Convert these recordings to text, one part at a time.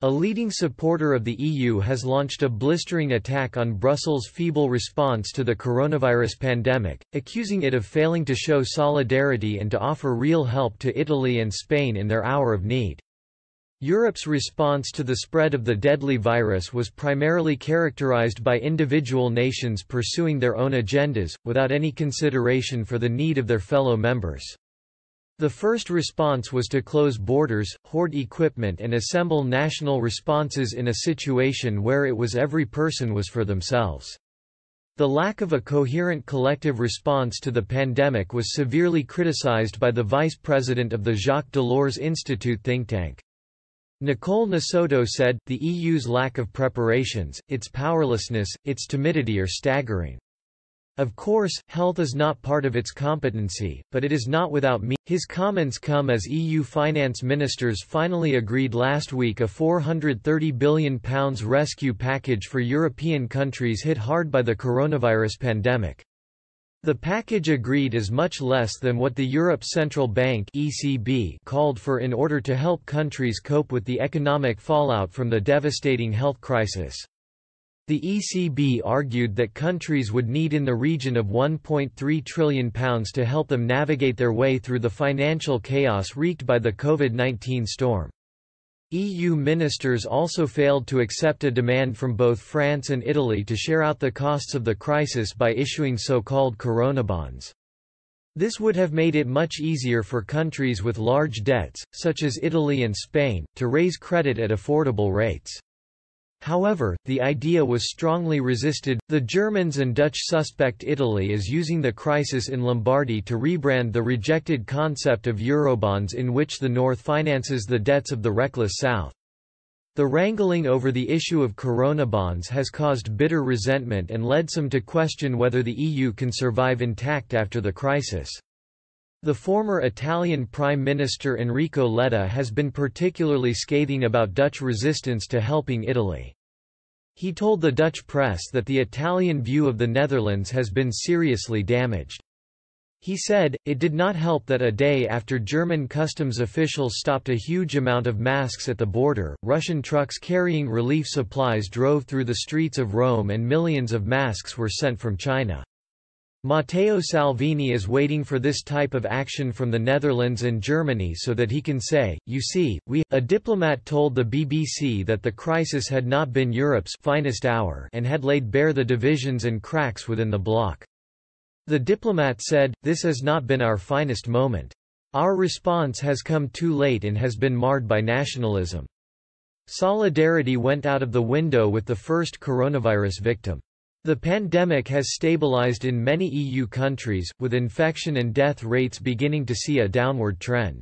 A leading supporter of the EU has launched a blistering attack on Brussels' feeble response to the coronavirus pandemic, accusing it of failing to show solidarity and to offer real help to Italy and Spain in their hour of need. Europe's response to the spread of the deadly virus was primarily characterized by individual nations pursuing their own agendas, without any consideration for the need of their fellow members. The first response was to close borders, hoard equipment and assemble national responses in a situation where it was every person was for themselves. The lack of a coherent collective response to the pandemic was severely criticized by the vice president of the Jacques Delors Institute think tank. Nicole Nasoto said, "The EU's lack of preparations, its powerlessness, its timidity are staggering. Of course, health is not part of its competency, but it is not without me." His comments come as EU finance ministers finally agreed last week a £430 billion rescue package for European countries hit hard by the coronavirus pandemic. The package agreed is much less than what the Europe Central Bank (ECB) called for in order to help countries cope with the economic fallout from the devastating health crisis. The ECB argued that countries would need in the region of £1.3 trillion to help them navigate their way through the financial chaos wreaked by the COVID-19 storm. EU ministers also failed to accept a demand from both France and Italy to share out the costs of the crisis by issuing so-called coronabonds. This would have made it much easier for countries with large debts, such as Italy and Spain, to raise credit at affordable rates. However, the idea was strongly resisted. The Germans and Dutch suspect Italy as using the crisis in Lombardy to rebrand the rejected concept of Eurobonds, in which the North finances the debts of the reckless South. The wrangling over the issue of coronabonds has caused bitter resentment and led some to question whether the EU can survive intact after the crisis. The former Italian Prime Minister Enrico Letta has been particularly scathing about Dutch resistance to helping Italy. He told the Dutch press that the Italian view of the Netherlands has been seriously damaged. He said, "It did not help that a day after German customs officials stopped a huge amount of masks at the border, Russian trucks carrying relief supplies drove through the streets of Rome and millions of masks were sent from China." Matteo Salvini is waiting for this type of action from the Netherlands and Germany so that he can say, "You see, A diplomat told the BBC that the crisis had not been Europe's finest hour and had laid bare the divisions and cracks within the bloc. The diplomat said, "This has not been our finest moment. Our response has come too late and has been marred by nationalism." Solidarity went out of the window with the first coronavirus victim. The pandemic has stabilized in many EU countries, with infection and death rates beginning to see a downward trend.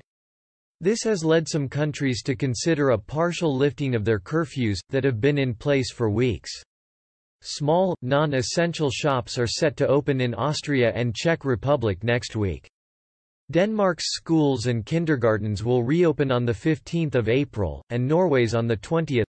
This has led some countries to consider a partial lifting of their curfews, that have been in place for weeks. Small, non-essential shops are set to open in Austria and Czech Republic next week. Denmark's schools and kindergartens will reopen on 15 April, and Norway's on 20.